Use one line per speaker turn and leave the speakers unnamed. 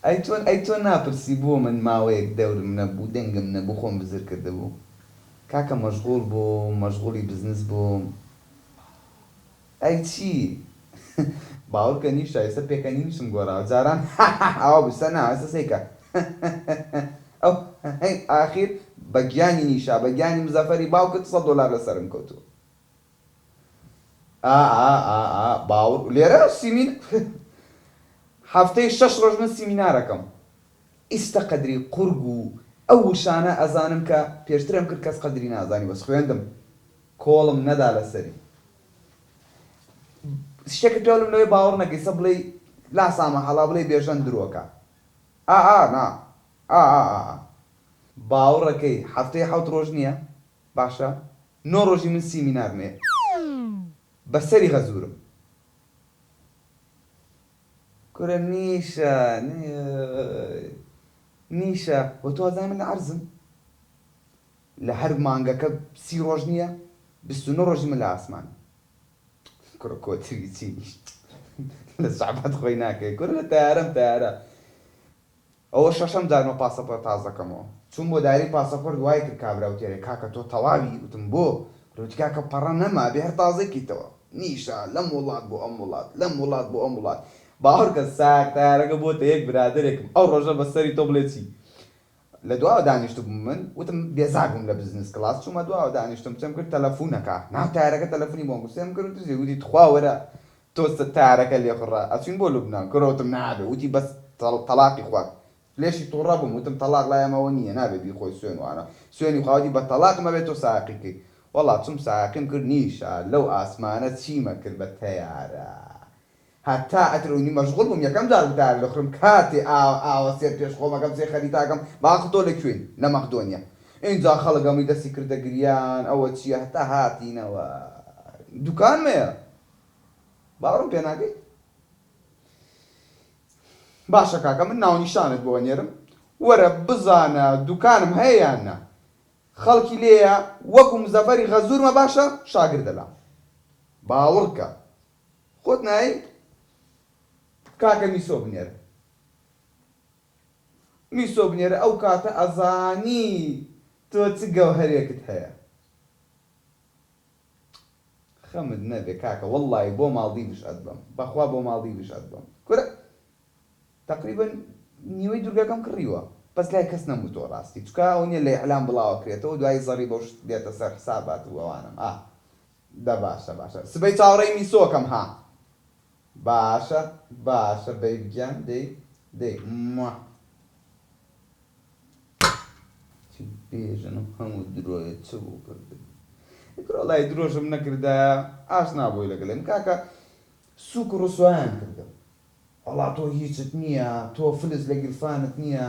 ئەی تۆ ناپرسی بۆ من ماوەیەک دەورم نەبوو دەنگم نەبوو خۆم بزر کردبوو کاکە مەشغوڵ بووم مەشغوڵی بزنس بووم ئەی چی باوەڕکە نیشە ئێستا پێکەنی نیشم گۆڕاوە جاران ئاوا بستە نا ئێستا سەیکە ئەو هەی ئاخیر بە گیانی نیشا بە گیانی مزەفەری باوکت $100 لەسەرم کەوتووە باوەڕ لێرە سیمین هەفتەی 6 ڕۆژ من سیمینارەکەم ئیستا قەدری قورگ و ئەو وشانە ئەزانم کە پێشترم کرد کەس قەدری نازانی بەس خوێندم کۆڵم نەدا لەسەری شتێکت پێ بڵێم لەوەی باوەڕ نەکەی بڵێ لاسامە هەڵا بڵێ بێژەن درۆکە نا باوەڕەکەی هەفتەی 7 ڕۆژ نییە باشە 9 ڕۆژی من سیمینارمێ بەسەری غەزورم کورە نیشە بۆ تۆ ئەزانێ من لە عەرزم لە هەر مانگەکە 30 ڕۆژ نییە 29 ڕۆژی من لە ئاسمان کورە کۆتری چی لە سەعبەت خۆی ناکەی کورە لە تەیارە ئەوە شەشەم جارمە پاسەپۆرت تازەکەمەوە چوون بۆ داری پاسەپۆرت دوای کرد کابرا وتێرێ کاکە تۆ تەواوی وتم بۆ وتی کاکە پەڕە نەما بێ هەر تازەیکیتەوە نیشە لەم وڵات بۆ ئەم وڵات لەم وڵات بۆ ئەم وڵات باوەڕکە ساک تارەکە بۆتە یەک برادێکم ئەو ڕۆژە بەسەری تۆ بڵێ چی لە دواوە دانیشت بووم من وتم بێزار بووم لە بزنس کلاس چوومە دواوە دانیشتم چەم کرد تەلەفۆنەکە ناو تارەکە تەلەفۆنی بۆم گوتم کرد وتی تخوا وەرە تۆ تارەکە لێخڕا ئەچین بۆ لوبنان کڕۆتم نابێ وتی بەس تەلاقی خوات لێشی تووڕە بووم وتم تەلاق لایەمەوە نییە نابێ بیخۆی سوێن وانە سوێنی خواوەتی بە تەلاق مەبێت تۆ ساقیکەی وەڵا چوم ساقیم کرد نیشە لەو ئاسمانە چیمە کرد بە تەیارە هەتا ئەترونی مەشغوڵ بووم یەکەم جار دار لەخرم کاتێ ئاوە سێر پێش خۆمەکەم سێ خەریتاکەم باخ تۆ لەکوێن لە مەقدۆنیا اینجا خەڵکەمی دەستی کردە گریان ئەوە چییە هەتا هاتینەوە دوکان مەیە باوەڕم پێ ناکەی باشە کاکە من ناونیشانت بۆ وەنێرم وەرە بزانە دوکانم هەیە یان نا خەڵکی لێیە وەکو مزەفەری غەزوورمە باشە شاگردە لام باوەڕکە خۆت نایی کاکە میسۆ بنێرە ئەو کاتە ئەزانی تۆ چ گەوهەرێکت هەیە خەمت نەبێ کاکە وەڵڵی بۆ ماڵدیڤش ئەدبم بەخوا بۆ ماڵدیڤش ئەدبم کورە تەقریبەن نیوەی دوورگەکەم کڕیوە بەس لای کەس نەموو تۆ ڕاستی چکە ئەو نییە لە ئیعلام بڵاوە کرێتەوە دوای زەڕی بەو شت دێتە سەر حسابات و ئەوانم دە باشە سبەی چاوەڕێی میسۆکەم ها باشە بەیگیان دەی چی بێژنم هەموو درۆیە چ بوو کردن وڵای درۆژم نەکردە ئاشنا بۆی لەگەڵێم کاکە سووک و ڕسوایان کردم وەڵا تۆ هیچت نییە تۆ فلس لە گیرفانت نییە